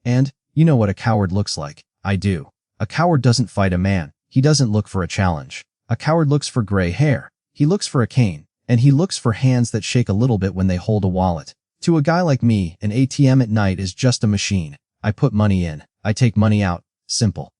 And you know what a coward looks like. I do. A coward doesn't fight a man. He doesn't look for a challenge. A coward looks for gray hair. He looks for a cane. And he looks for hands that shake a little bit when they hold a wallet. To a guy like me, an ATM at night is just a machine. I put money in. I take money out. Simple.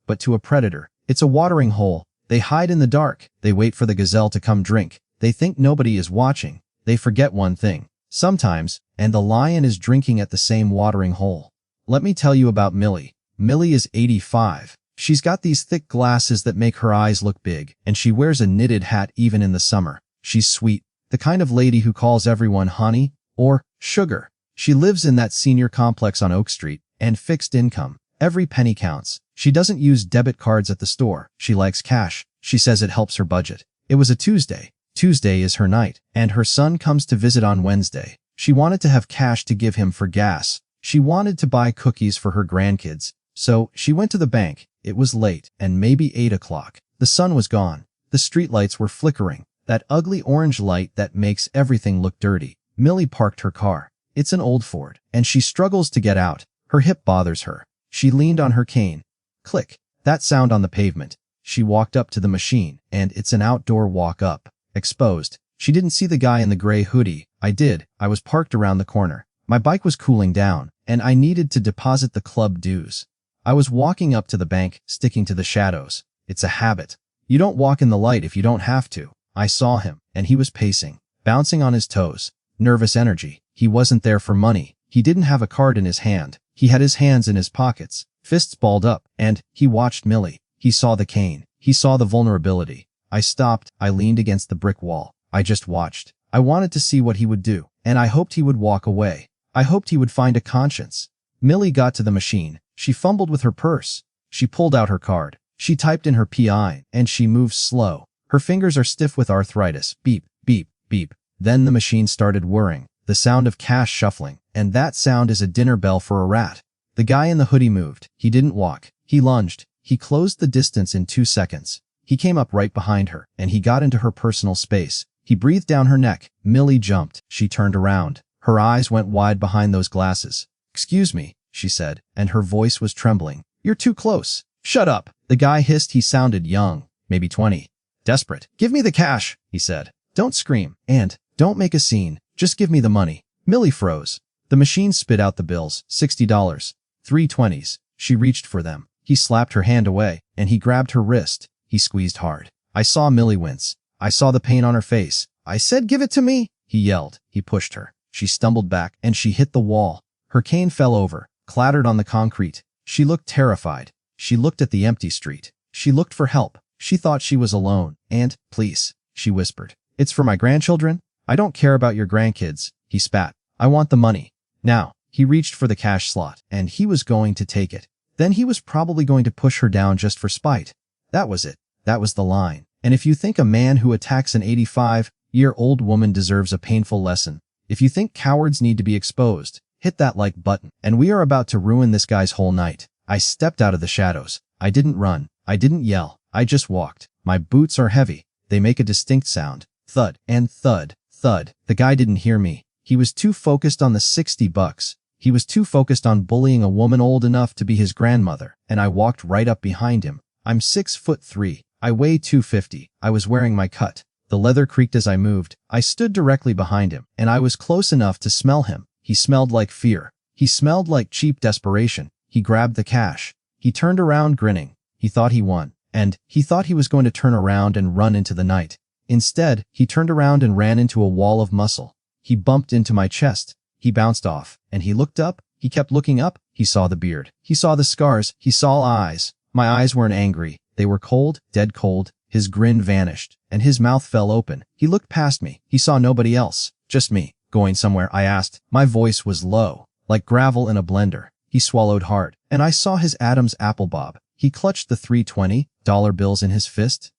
But to a predator, it's a watering hole. They hide in the dark. They wait for the gazelle to come drink. They think nobody is watching. They forget one thing. Sometimes, and the lion is drinking at the same watering hole. Let me tell you about Millie. Millie is 85. She's got these thick glasses that make her eyes look big, and she wears a knitted hat even in the summer. She's sweet, the kind of lady who calls everyone honey or sugar. She lives in that senior complex on Oak Street, and fixed income. Every penny counts. She doesn't use debit cards at the store. She likes cash. She says it helps her budget. It was a Tuesday. Tuesday is her night, and her son comes to visit on Wednesday. She wanted to have cash to give him for gas. She wanted to buy cookies for her grandkids. So she went to the bank. It was late, and maybe 8 o'clock. The sun was gone. The streetlights were flickering. That ugly orange light that makes everything look dirty. Millie parked her car. It's an old Ford, and she struggles to get out. Her hip bothers her. She leaned on her cane. Click. That sound on the pavement. She walked up to the machine, and it's an outdoor walk-up. Exposed. She didn't see the guy in the gray hoodie. I did. I was parked around the corner. My bike was cooling down, and I needed to deposit the club dues. I was walking up to the bank, sticking to the shadows. It's a habit. You don't walk in the light if you don't have to. I saw him, and he was pacing, bouncing on his toes. Nervous energy. He wasn't there for money. He didn't have a card in his hand. He had his hands in his pockets, fists balled up, and he watched Millie. He saw the cane. He saw the vulnerability. I stopped. I leaned against the brick wall. I just watched. I wanted to see what he would do, and I hoped he would walk away. I hoped he would find a conscience. Millie got to the machine. She fumbled with her purse. She pulled out her card. She typed in her PIN, and she moved slow. Her fingers are stiff with arthritis. Beep, beep, beep. Then the machine started whirring, the sound of cash shuffling, and that sound is a dinner bell for a rat. The guy in the hoodie moved. He didn't walk. He lunged. He closed the distance in 2 seconds. He came up right behind her, and he got into her personal space. He breathed down her neck. Millie jumped. She turned around. Her eyes went wide behind those glasses. "Excuse me," she said, and her voice was trembling. "You're too close." "Shut up." The guy hissed. He sounded young, maybe 20. Desperate. "Give me the cash," he said. "Don't scream, and don't make a scene. Just give me the money." Millie froze. The machine spit out the bills. $60. 3 20s. She reached for them. He slapped her hand away, and he grabbed her wrist. He squeezed hard. I saw Millie wince. I saw the pain on her face. "I said give it to me," he yelled. He pushed her. She stumbled back, and she hit the wall. Her cane fell over, clattered on the concrete. She looked terrified. She looked at the empty street. She looked for help. She thought she was alone. "And, please," she whispered. "It's for my grandchildren." "I don't care about your grandkids," he spat. "I want the money. Now." He reached for the cash slot, and he was going to take it. Then he was probably going to push her down just for spite. That was it. That was the line. And if you think a man who attacks an 85-year-old woman deserves a painful lesson, if you think cowards need to be exposed, hit that like button. And we are about to ruin this guy's whole night. I stepped out of the shadows. I didn't run. I didn't yell. I just walked. My boots are heavy. They make a distinct sound. Thud and thud, thud. The guy didn't hear me. He was too focused on the $60. He was too focused on bullying a woman old enough to be his grandmother, and I walked right up behind him. I'm 6'3". I weigh 250. I was wearing my cut. The leather creaked as I moved. I stood directly behind him, and I was close enough to smell him. He smelled like fear. He smelled like cheap desperation. He grabbed the cash. He turned around grinning. He thought he won, and he thought he was going to turn around and run into the night. Instead, he turned around and ran into a wall of muscle. He bumped into my chest. He bounced off, and he looked up. He kept looking up. He saw the beard. He saw the scars. He saw eyes. My eyes weren't angry. They were cold, dead cold. His grin vanished, and his mouth fell open. He looked past me. He saw nobody else. Just me. "Going somewhere?" I asked. My voice was low, like gravel in a blender. He swallowed hard, and I saw his Adam's apple bob. He clutched the $3 bills in his fist.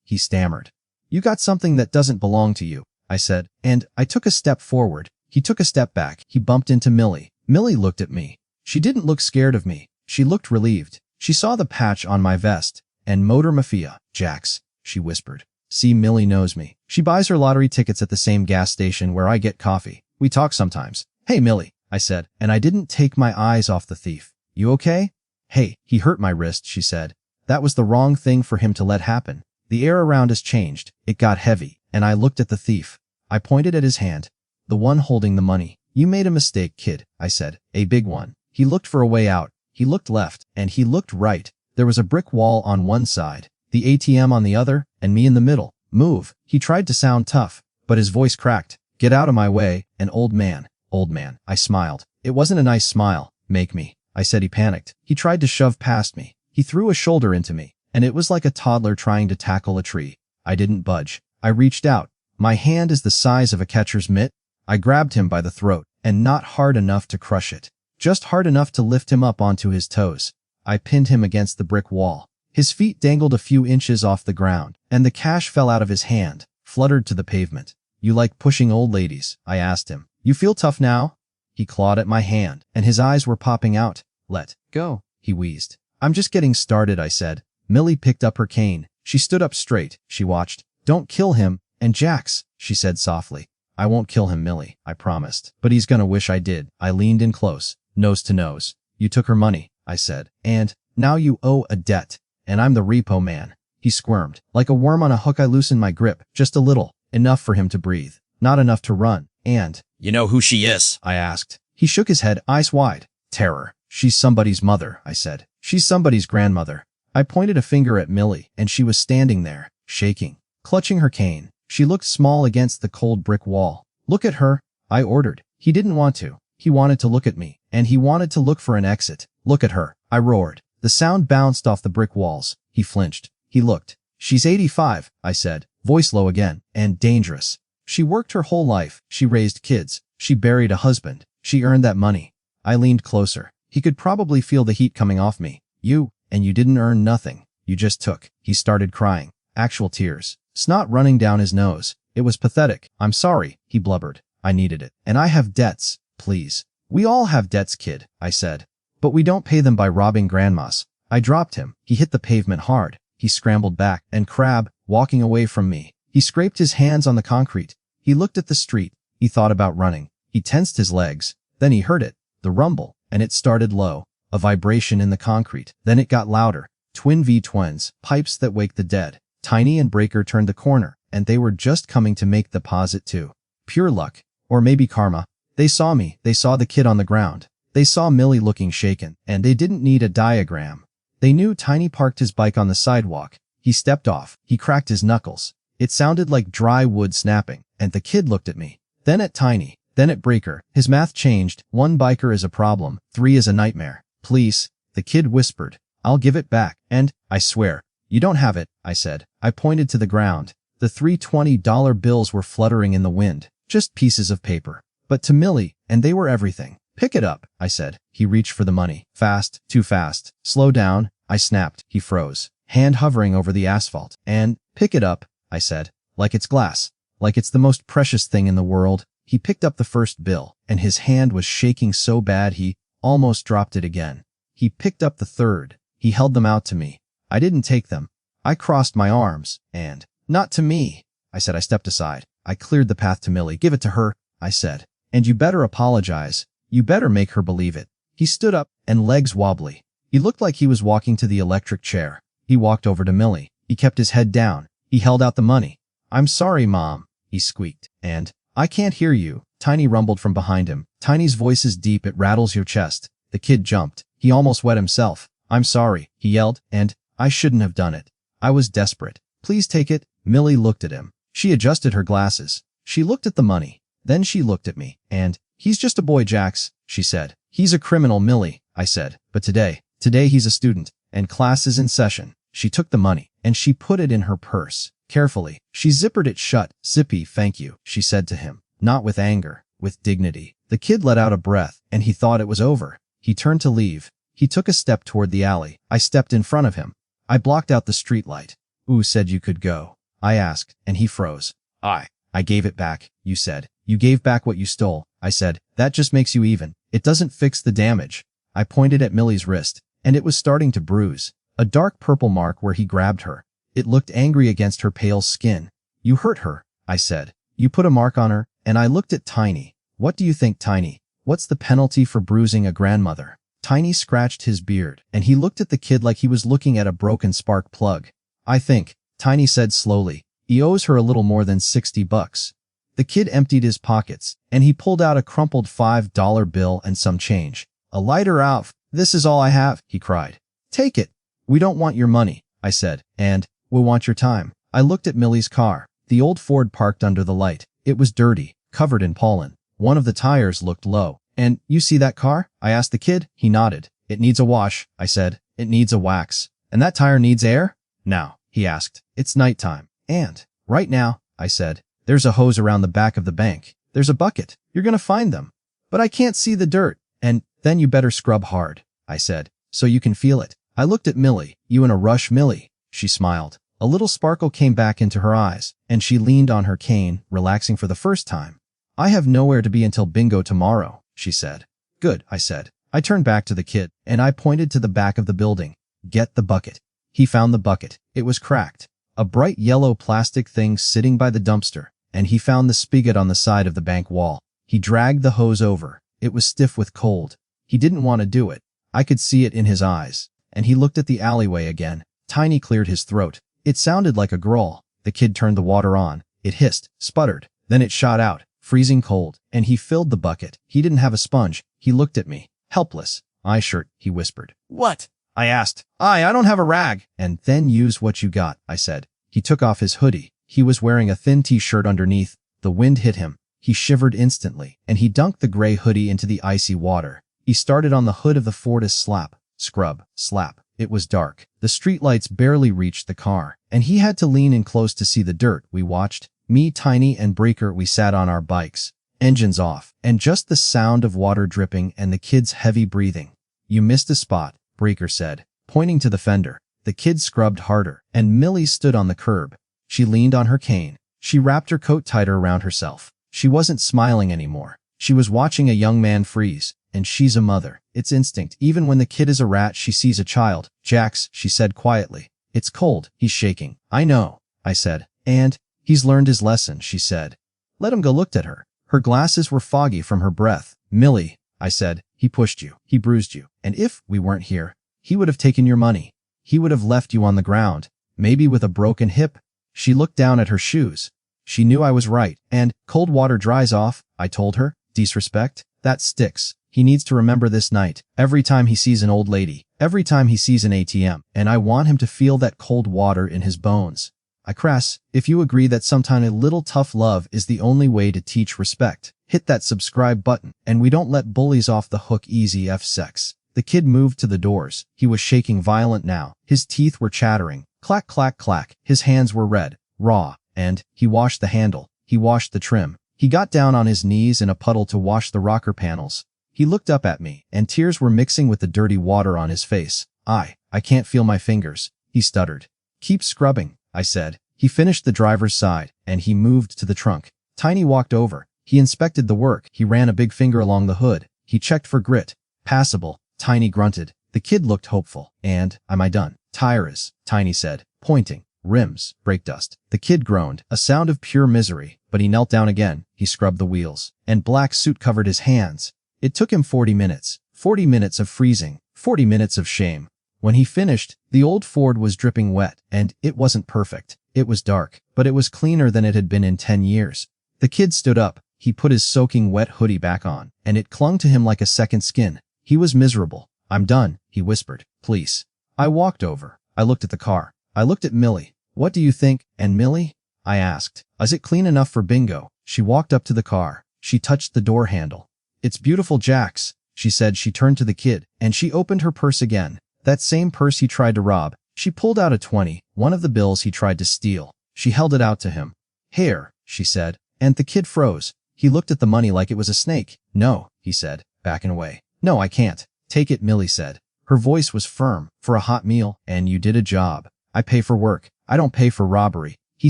He stammered. "You got something that doesn't belong to you," I said, and I took a step forward. He took a step back. He bumped into Millie. Millie looked at me. She didn't look scared of me. She looked relieved. She saw the patch on my vest. "And Motor Mafia, Jax," she whispered. "See, Millie knows me. She buys her lottery tickets at the same gas station where I get coffee. We talk sometimes." "Hey, Millie," I said, and I didn't take my eyes off the thief. You okay? Hey, he hurt my wrist, she said. That was the wrong thing for him to let happen. The air around us changed. It got heavy, and I looked at the thief. I pointed at his hand, the one holding the money. You made a mistake, kid, I said. A big one. He looked for a way out. He looked left, and he looked right. There was a brick wall on one side, the ATM on the other, and me in the middle. Move. He tried to sound tough, but his voice cracked. Get out of my way, an old man. Old man. I smiled. It wasn't a nice smile. Make me. I said. He panicked. He tried to shove past me. He threw a shoulder into me, and it was like a toddler trying to tackle a tree. I didn't budge. I reached out. My hand is the size of a catcher's mitt. I grabbed him by the throat, and not hard enough to crush it. Just hard enough to lift him up onto his toes. I pinned him against the brick wall. His feet dangled a few inches off the ground, and the cash fell out of his hand, fluttered to the pavement. You like pushing old ladies? I asked him. You feel tough now? He clawed at my hand, and his eyes were popping out. Let go, he wheezed. I'm just getting started, I said. Millie picked up her cane. She stood up straight. She watched. Don't kill him. And Jax, she said softly. I won't kill him, Millie, I promised. But he's gonna wish I did. I leaned in close, nose to nose. You took her money, I said. And now you owe a debt. And I'm the repo man. He squirmed. Like a worm on a hook, I loosened my grip, just a little, enough for him to breathe, not enough to run. And, You know who she is? I asked. He shook his head, eyes wide. Terror. She's somebody's mother, I said. She's somebody's grandmother. I pointed a finger at Millie, and she was standing there, shaking, clutching her cane. She looked small against the cold brick wall. Look at her, I ordered. He didn't want to. He wanted to look at me, and he wanted to look for an exit. Look at her, I roared. The sound bounced off the brick walls. He flinched. He looked. She's 85, I said, voice low again, and dangerous. She worked her whole life. She raised kids. She buried a husband. She earned that money. I leaned closer. He could probably feel the heat coming off me. You didn't earn nothing. You just took. He started crying. Actual tears. Snot running down his nose. It was pathetic. I'm sorry, he blubbered. I needed it. And I have debts. Please. We all have debts, kid, I said. But we don't pay them by robbing grandmas. I dropped him. He hit the pavement hard. He scrambled back, and Crab, walking away from me. He scraped his hands on the concrete. He looked at the street. He thought about running. He tensed his legs. Then he heard it. The rumble. And it started low. A vibration in the concrete. Then it got louder. Twin V-twins. Pipes that wake the dead. Tiny and Breaker turned the corner, and they were just coming to make the deposit too. Pure luck. Or maybe karma. They saw me. They saw the kid on the ground. They saw Millie looking shaken, and they didn't need a diagram. They knew Tiny parked his bike on the sidewalk. He stepped off. He cracked his knuckles. It sounded like dry wood snapping, and the kid looked at me. Then at Tiny. Then at Breaker. His math changed. 1 biker is a problem. 3 is a nightmare. Please. The kid whispered. I'll give it back. And, I swear. You don't have it, I said. I pointed to the ground. The 3 $20 bills were fluttering in the wind. Just pieces of paper. But to Millie, and they were everything. Pick it up, I said. He reached for the money. Fast, too fast. Slow down, I snapped. He froze. Hand hovering over the asphalt. And, pick it up, I said. Like it's glass. Like it's the most precious thing in the world. He picked up the first bill, and his hand was shaking so bad he almost dropped it again. He picked up the third. He held them out to me. I didn't take them. I crossed my arms, and, not to me, I said. I stepped aside. I cleared the path to Millie. Give it to her, I said. And you better apologize. You better make her believe it. He stood up, and legs wobbly. He looked like he was walking to the electric chair. He walked over to Millie. He kept his head down. He held out the money. I'm sorry, Mom, he squeaked. And, I can't hear you, Tiny rumbled from behind him. Tiny's voice is deep, it rattles your chest. The kid jumped. He almost wet himself. I'm sorry, he yelled, and, I shouldn't have done it. I was desperate. Please take it. Millie looked at him. She adjusted her glasses. She looked at the money. Then she looked at me. And, he's just a boy, Jax, she said. He's a criminal, Millie, I said. But today he's a student, and class is in session. She took the money, and she put it in her purse. Carefully, she zippered it shut. Zippy, thank you, she said to him. Not with anger, with dignity. The kid let out a breath, and he thought it was over. He turned to leave. He took a step toward the alley. I stepped in front of him. I blocked out the streetlight. Who said you could go? I asked, and he froze. I gave it back, you said. You gave back what you stole, I said. That just makes you even. It doesn't fix the damage. I pointed at Millie's wrist, and it was starting to bruise. A dark purple mark where he grabbed her. It looked angry against her pale skin. You hurt her, I said. You put a mark on her, and I looked at Tiny. What do you think, Tiny? What's the penalty for bruising a grandmother? Tiny scratched his beard, and he looked at the kid like he was looking at a broken spark plug. I think, Tiny said slowly, he owes her a little more than $60. The kid emptied his pockets, and he pulled out a crumpled $5 bill and some change. A lighter out. This is all I have, he cried. Take it. We don't want your money, I said, and we want your time. I looked at Millie's car. The old Ford parked under the light. It was dirty, covered in pollen. One of the tires looked low. And you see that car? I asked the kid. He nodded. It needs a wash, I said. It needs a wax. And that tire needs air? Now, he asked. It's nighttime. And right now, I said, there's a hose around the back of the bank. There's a bucket. You're gonna find them. But I can't see the dirt. And then you better scrub hard, I said, so you can feel it. I looked at Millie. You in a rush, Millie? She smiled. A little sparkle came back into her eyes, and she leaned on her cane, relaxing for the first time. I have nowhere to be until bingo tomorrow, she said. Good, I said. I turned back to the kid, and I pointed to the back of the building. Get the bucket. He found the bucket. It was cracked. A bright yellow plastic thing sitting by the dumpster, and he found the spigot on the side of the bank wall. He dragged the hose over. It was stiff with cold. He didn't want to do it. I could see it in his eyes. And he looked at the alleyway again. Tiny cleared his throat. It sounded like a growl. The kid turned the water on. It hissed, sputtered. Then it shot out, freezing cold, and he filled the bucket. He didn't have a sponge. He looked at me, helpless. "My shirt," he whispered. "What?" I asked. I don't have a rag." "And then use what you got," I said. He took off his hoodie. He was wearing a thin t-shirt underneath. The wind hit him. He shivered instantly, and he dunked the gray hoodie into the icy water. He started on the hood of the Ford as slap, scrub, slap. It was dark. The streetlights barely reached the car, and he had to lean in close to see the dirt. We watched. Me, Tiny, and Breaker, we sat on our bikes. Engines off, and just the sound of water dripping and the kid's heavy breathing. "You missed a spot," Breaker said, pointing to the fender. The kid scrubbed harder, and Millie stood on the curb. She leaned on her cane. She wrapped her coat tighter around herself. She wasn't smiling anymore. She was watching a young man freeze, and she's a mother. It's instinct. Even when the kid is a rat, she sees a child. "Jax," she said quietly. "It's cold." He's shaking. "I know," I said. "And he's learned his lesson," she said. Let him go. Looked at her. Her glasses were foggy from her breath. "Millie," I said, "he pushed you. He bruised you. And if we weren't here, he would have taken your money. He would have left you on the ground, maybe with a broken hip." She looked down at her shoes. She knew I was right. "And cold water dries off," I told her. "Disrespect? That sticks. He needs to remember this night. Every time he sees an old lady. Every time he sees an ATM. And I want him to feel that cold water in his bones." I crass. If you agree that sometimes a little tough love is the only way to teach respect, hit that subscribe button, and we don't let bullies off the hook. Easy F sex. The kid moved to the doors. He was shaking violent now. His teeth were chattering. Clack, clack, clack. His hands were red, raw, and he washed the handle. He washed the trim. He got down on his knees in a puddle to wash the rocker panels. He looked up at me, and tears were mixing with the dirty water on his face. I can't feel my fingers," he stuttered. "Keep scrubbing," I said. He finished the driver's side, and he moved to the trunk. Tiny walked over. He inspected the work. He ran a big finger along the hood. He checked for grit. "Passable," Tiny grunted. The kid looked hopeful. "And am I done?" "Tires," Tiny said, pointing. "Rims, brake dust." The kid groaned, a sound of pure misery, but he knelt down again. He scrubbed the wheels, and black soot covered his hands. It took him 40 minutes. 40 minutes of freezing. 40 minutes of shame. When he finished, the old Ford was dripping wet, and it wasn't perfect. It was dark, but it was cleaner than it had been in 10 years. The kid stood up. He put his soaking wet hoodie back on, and it clung to him like a second skin. He was miserable. "I'm done," he whispered. "Please." I walked over. I looked at the car. I looked at Millie. "What do you think?" "And Millie?" I asked. "Is it clean enough for bingo?" She walked up to the car. She touched the door handle. "It's beautiful, Jax," she said. She turned to the kid, and she opened her purse again. That same purse he tried to rob. She pulled out a 20, one of the bills he tried to steal. She held it out to him. "Here," she said, and the kid froze. He looked at the money like it was a snake. "No," he said, backing away. "No, I can't." "Take it," Millie said. Her voice was firm. "For a hot meal, and you did a job. I pay for work. I don't pay for robbery." He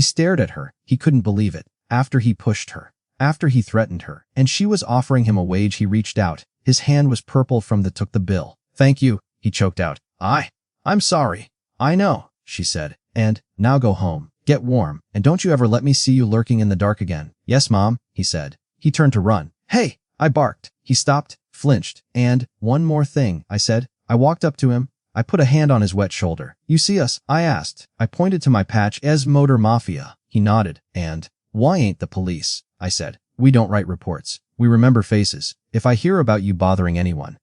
stared at her. He couldn't believe it. After he pushed her. After he threatened her. And she was offering him a wage. He reached out. His hand was purple from the took the bill. "Thank you," he choked out. I'm sorry." "I know," she said. "And now go home. Get warm. And don't you ever let me see you lurking in the dark again." "Yes, Mom," he said. He turned to run. "Hey!" I barked. He stopped, flinched, and, "One more thing," I said. I walked up to him. I put a hand on his wet shoulder. "You see us?" I asked. I pointed to my patch as Motor Mafia. He nodded. "And why ain't the police?" I said. "We don't write reports. We remember faces. If I hear about you bothering anyone,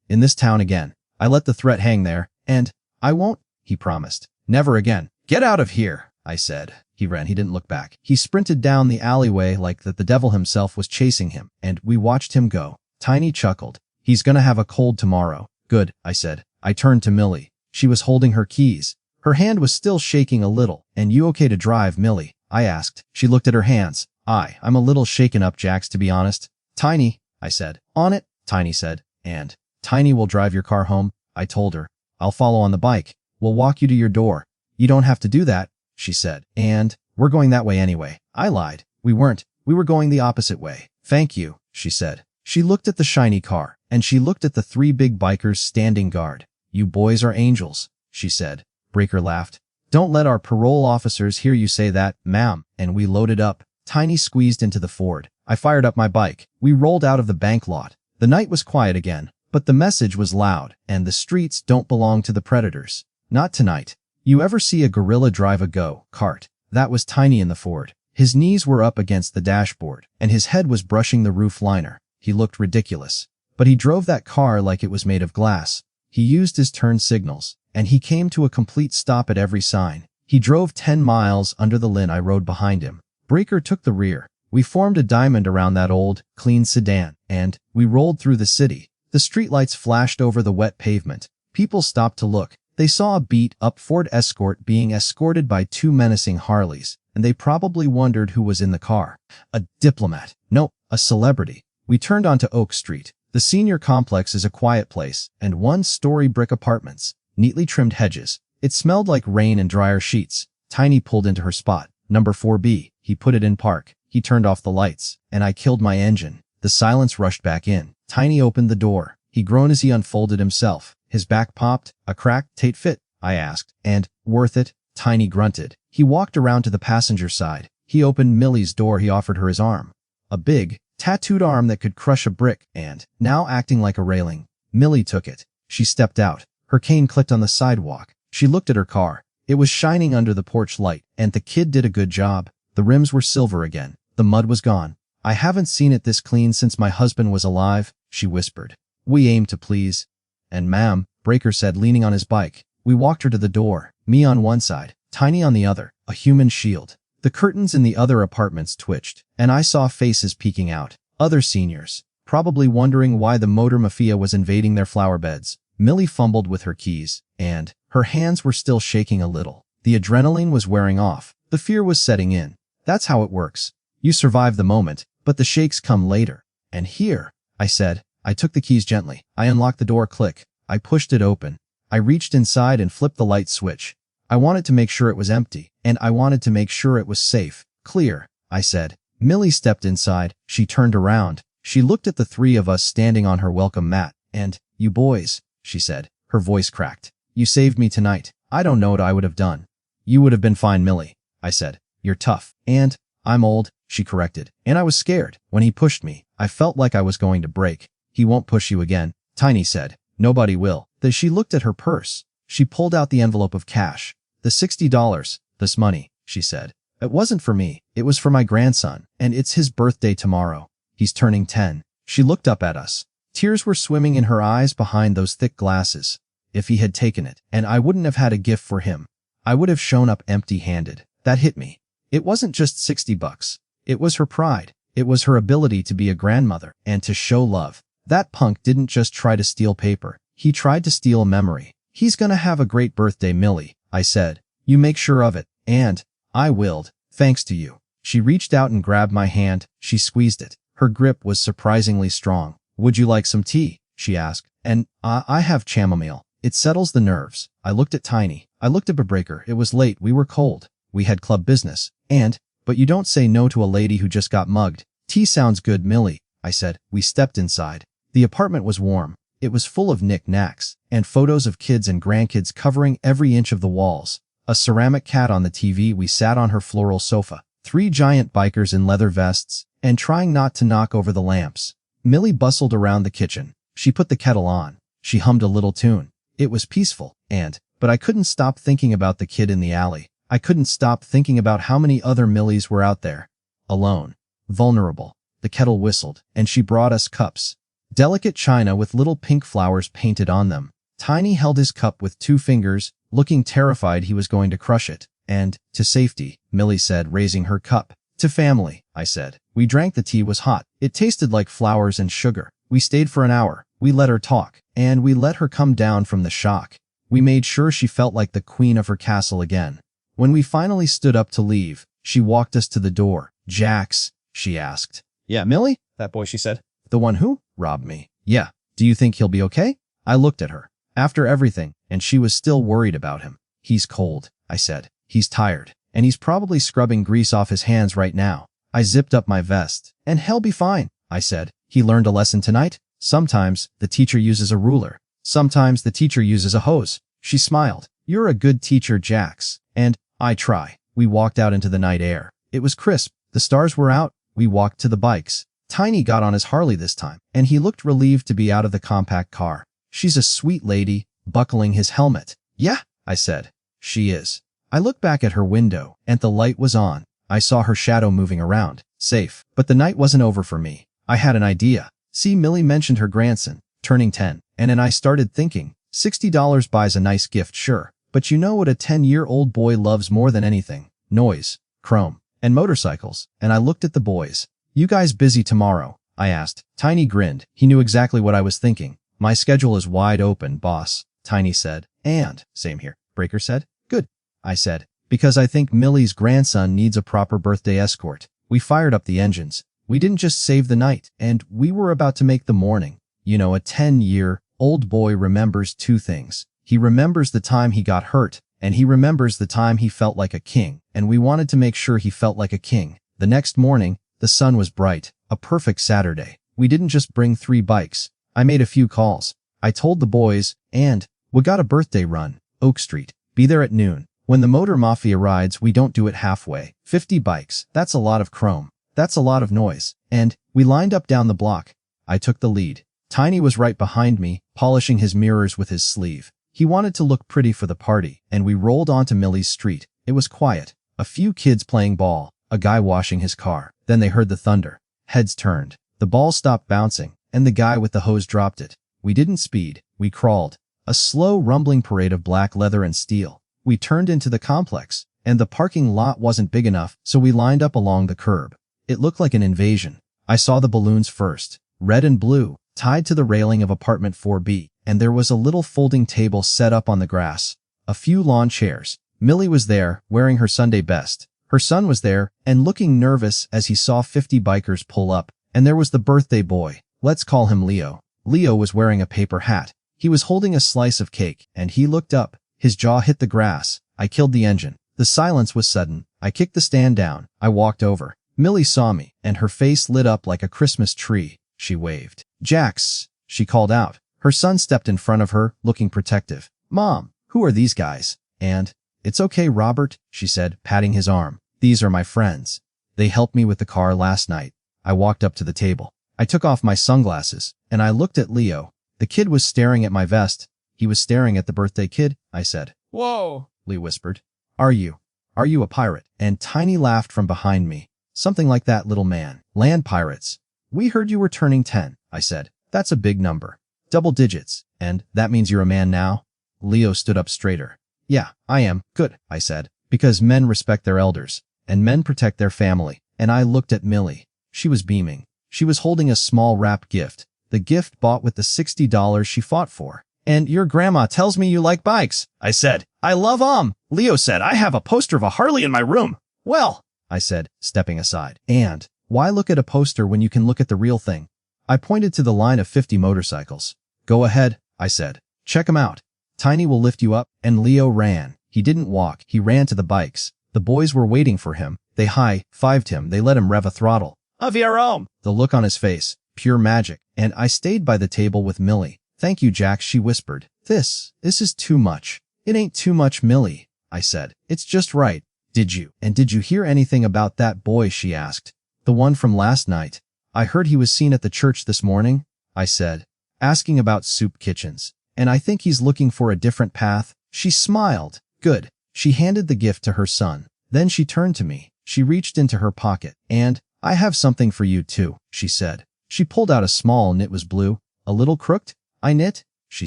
in this town again, I let the threat hang there, and I won't," he promised. "Never again." "Get out of here," I said. He ran. He didn't look back. He sprinted down the alleyway like that the devil himself was chasing him, and we watched him go. Tiny chuckled. "He's gonna have a cold tomorrow." "Good," I said. I turned to Millie. She was holding her keys. Her hand was still shaking a little. "And you okay to drive, Millie?" I asked. She looked at her hands. I'm a little shaken up, Jax, to be honest." "Tiny," I said. "On it," Tiny said. "And Tiny will drive your car home," I told her. "I'll follow on the bike. We'll walk you to your door." "You don't have to do that," she said. "And we're going that way anyway." I lied. We weren't. We were going the opposite way. "Thank you," she said. She looked at the shiny car, and she looked at the three big bikers standing guard. "You boys are angels," she said. Breaker laughed. "Don't let our parole officers hear you say that, ma'am." And we loaded up. Tiny squeezed into the Ford. I fired up my bike. We rolled out of the bank lot. The night was quiet again, but the message was loud, and the streets don't belong to the predators. Not tonight. You ever see a gorilla drive a go-kart? That was Tiny in the Ford. His knees were up against the dashboard, and his head was brushing the roof liner. He looked ridiculous. But he drove that car like it was made of glass. He used his turn signals, and he came to a complete stop at every sign. He drove 10 miles under the lane. I rode behind him. Breaker took the rear. We formed a diamond around that old, clean sedan, and we rolled through the city. The streetlights flashed over the wet pavement. People stopped to look. They saw a beat-up Ford Escort being escorted by 2 menacing Harleys, and they probably wondered who was in the car. A diplomat. No, a celebrity. We turned onto Oak Street. The senior complex is a quiet place, and 1-story brick apartments, neatly trimmed hedges. It smelled like rain and dryer sheets. Tiny pulled into her spot. "Number 4B. He put it in park. He turned off the lights, and I killed my engine. The silence rushed back in. Tiny opened the door. He groaned as he unfolded himself. His back popped. "A crack, Tate fit?" I asked. "And worth it?" Tiny grunted. He walked around to the passenger side. He opened Millie's door. He offered her his arm. A big, tattooed arm that could crush a brick, and, now acting like a railing, Millie took it. She stepped out. Her cane clicked on the sidewalk. She looked at her car. It was shining under the porch light, and the kid did a good job. The rims were silver again. The mud was gone. "I haven't seen it this clean since my husband was alive," she whispered. "We aim to please." "And ma'am," Breaker said, leaning on his bike. We walked her to the door, me on one side, Tiny on the other, a human shield. The curtains in the other apartments twitched, and I saw faces peeking out. Other seniors, probably wondering why the Motor Mafia was invading their flower beds. Millie fumbled with her keys, and her hands were still shaking a little. The adrenaline was wearing off. The fear was setting in. That's how it works. You survive the moment, but the shakes come later. "And here," I said. I took the keys gently. I unlocked the door. Click. I pushed it open. I reached inside and flipped the light switch. I wanted to make sure it was empty, and I wanted to make sure it was safe. "Clear," I said. Millie stepped inside. She turned around. She looked at the three of us standing on her welcome mat. "And, you boys," she said. Her voice cracked. "You saved me tonight. I don't know what I would have done." "You would have been fine, Millie," I said. "You're tough. And I'm old," she corrected. "And I was scared. When he pushed me, I felt like I was going to break." "He won't push you again," Tiny said. "Nobody will." Then she looked at her purse. She pulled out the envelope of cash. "The $60, this money," she said. "It wasn't for me. It was for my grandson, and it's his birthday tomorrow. He's turning 10. She looked up at us. Tears were swimming in her eyes behind those thick glasses. If he had taken it, and I wouldn't have had a gift for him, I would have shown up empty-handed. That hit me. It wasn't just $60. It was her pride. It was her ability to be a grandmother and to show love. That punk didn't just try to steal paper. He tried to steal a memory. "He's gonna have a great birthday, Millie," I said. "You make sure of it." "And I willed, thanks to you." She reached out and grabbed my hand. She squeezed it. Her grip was surprisingly strong. "Would you like some tea?" she asked. "And I have chamomile. It settles the nerves." I looked at Tiny. I looked at Breaker. It was late. We were cold. We had club business. But you don't say no to a lady who just got mugged. "Tea sounds good, Millie," I said. We stepped inside. The apartment was warm. It was full of knick-knacks, and photos of kids and grandkids covering every inch of the walls. A ceramic cat on the TV. We sat on her floral sofa. 3 giant bikers in leather vests, and trying not to knock over the lamps. Millie bustled around the kitchen. She put the kettle on. She hummed a little tune. It was peaceful, but I couldn't stop thinking about the kid in the alley. I couldn't stop thinking about how many other Millies were out there. Alone. Vulnerable. The kettle whistled, and she brought us cups. Delicate china with little pink flowers painted on them. Tiny held his cup with 2 fingers, looking terrified he was going to crush it. And, to safety, Millie said, raising her cup. To family, I said. We drank. The tea was hot. It tasted like flowers and sugar. We stayed for an hour. We let her talk, and we let her come down from the shock. We made sure she felt like the queen of her castle again. When we finally stood up to leave, she walked us to the door. Jax, she asked. Yeah, Millie? That boy, she said. The one who robbed me. Yeah. Do you think he'll be okay? I looked at her. After everything, and she was still worried about him. He's cold, I said. He's tired, and he's probably scrubbing grease off his hands right now. I zipped up my vest. And he'll be fine, I said. He learned a lesson tonight? Sometimes the teacher uses a ruler. Sometimes the teacher uses a hose. She smiled. You're a good teacher, Jax. And I try. We walked out into the night air. It was crisp. The stars were out. We walked to the bikes. Tiny got on his Harley this time, and he looked relieved to be out of the compact car. She's a sweet lady, buckling his helmet. Yeah, I said. She is. I looked back at her window, and the light was on. I saw her shadow moving around. Safe. But the night wasn't over for me. I had an idea. See, Millie mentioned her grandson, turning 10, and then I started thinking, $60 buys a nice gift, sure. But you know what a 10-year-old boy loves more than anything? Noise, chrome, and motorcycles. And I looked at the boys. You guys busy tomorrow? I asked. Tiny grinned. He knew exactly what I was thinking. My schedule is wide open, boss, Tiny said. And, same here, Breaker said. Good, I said, because I think Millie's grandson needs a proper birthday escort. We fired up the engines. We didn't just save the night, and we were about to make the morning. You know, a 10-year-old boy remembers 2 things. He remembers the time he got hurt, and he remembers the time he felt like a king, and we wanted to make sure he felt like a king. The next morning, the sun was bright, a perfect Saturday. We didn't just bring 3 bikes. I made a few calls. I told the boys, and we got a birthday run, Oak Street. Be there at noon. When the Motor Mafia rides, we don't do it halfway. 50 bikes, that's a lot of chrome. That's a lot of noise. And we lined up down the block. I took the lead. Tiny was right behind me, polishing his mirrors with his sleeve. He wanted to look pretty for the party, and we rolled onto Millie's street. It was quiet. A few kids playing ball, a guy washing his car. Then they heard the thunder. Heads turned. The ball stopped bouncing, and the guy with the hose dropped it. We didn't speed. We crawled. A slow, rumbling parade of black leather and steel. We turned into the complex, and the parking lot wasn't big enough, so we lined up along the curb. It looked like an invasion. I saw the balloons first, red and blue, tied to the railing of apartment 4B, and there was a little folding table set up on the grass. A few lawn chairs. Millie was there, wearing her Sunday best. Her son was there, and looking nervous as he saw 50 bikers pull up. And there was the birthday boy. Let's call him Leo. Leo was wearing a paper hat. He was holding a slice of cake, and he looked up. His jaw hit the grass. I killed the engine. The silence was sudden. I kicked the stand down. I walked over. Millie saw me, and her face lit up like a Christmas tree. She waved. Jax, she called out. Her son stepped in front of her, looking protective. Mom, who are these guys? And, it's okay, Robert, she said, patting his arm. These are my friends. They helped me with the car last night. I walked up to the table. I took off my sunglasses, and I looked at Leo. The kid was staring at my vest. He was staring at the birthday kid, I said. Whoa, Lee whispered. Are you a pirate? And Tiny laughed from behind me. Something like that, little man. Land pirates. We heard you were turning 10, I said. That's a big number. Double digits. And that means you're a man now? Leo stood up straighter. Yeah, I am. Good, I said. Because men respect their elders. And men protect their family. And I looked at Millie. She was beaming. She was holding a small wrapped gift. The gift bought with the $60 she fought for. And your grandma tells me you like bikes, I said. I love 'em. Leo said, I have a poster of a Harley in my room. Well, I said, stepping aside. And why look at a poster when you can look at the real thing? I pointed to the line of 50 motorcycles. Go ahead, I said. Check 'em out. Tiny will lift you up. And Leo ran. He didn't walk. He ran to the bikes. The boys were waiting for him. They high-fived him. They let him rev a throttle. Of your own. The look on his face. Pure magic. And I stayed by the table with Millie. Thank you, Jack, she whispered. This is too much. It ain't too much, Millie, I said. It's just right. Did you hear anything about that boy, she asked. The one from last night. I heard he was seen at the church this morning, I said, asking about soup kitchens. And I think he's looking for a different path. She smiled. Good. She handed the gift to her son. Then she turned to me. She reached into her pocket. And, I have something for you too, she said. She pulled out a small knit was blue. A little crooked? I knit, she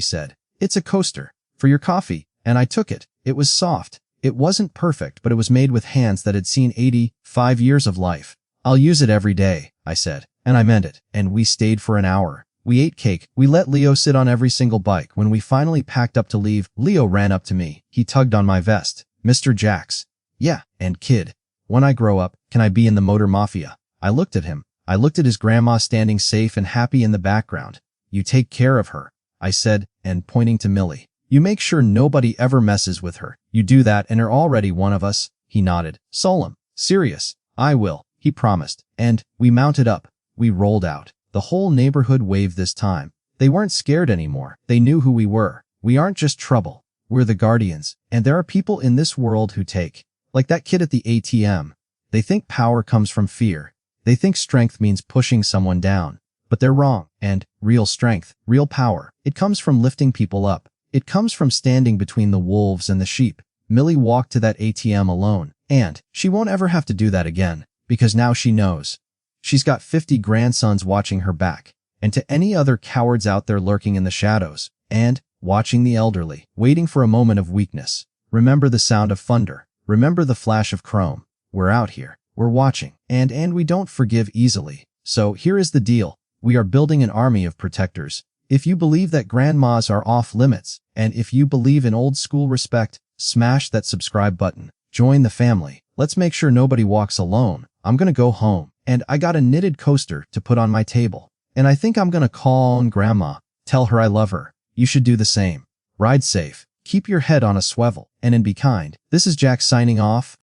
said. It's a coaster. For your coffee. And I took it. It was soft. It wasn't perfect, but it was made with hands that had seen 85 years of life. I'll use it every day, I said. And I meant it. And we stayed for an hour. We ate cake. We let Leo sit on every single bike. When we finally packed up to leave, Leo ran up to me. He tugged on my vest. Mr. Jax. Yeah, and kid. When I grow up, can I be in the Motor Mafia? I looked at him. I looked at his grandma standing safe and happy in the background. You take care of her, I said, and pointing to Millie. You make sure nobody ever messes with her. You do that and are already one of us. He nodded. Solemn. Serious. I will, he promised. And, we mounted up. We rolled out. The whole neighborhood waved this time. They weren't scared anymore. They knew who we were. We aren't just trouble. We're the guardians. And there are people in this world who take, like that kid at the ATM. They think power comes from fear. They think strength means pushing someone down. But they're wrong. And real strength, real power, it comes from lifting people up. It comes from standing between the wolves and the sheep. Millie walked to that ATM alone. And she won't ever have to do that again. Because now she knows. She's got 50 grandsons watching her back. And to any other cowards out there lurking in the shadows. And, watching the elderly, waiting for a moment of weakness. Remember the sound of thunder. Remember the flash of chrome. We're out here. We're watching. And we don't forgive easily. So, here is the deal. We are building an army of protectors. If you believe that grandmas are off limits, and if you believe in old school respect, smash that subscribe button. Join the family. Let's make sure nobody walks alone. I'm gonna go home. And I got a knitted coaster to put on my table. And I think I'm gonna call on Grandma. Tell her I love her. You should do the same. Ride safe. Keep your head on a swivel. And be kind. This is Jack signing off.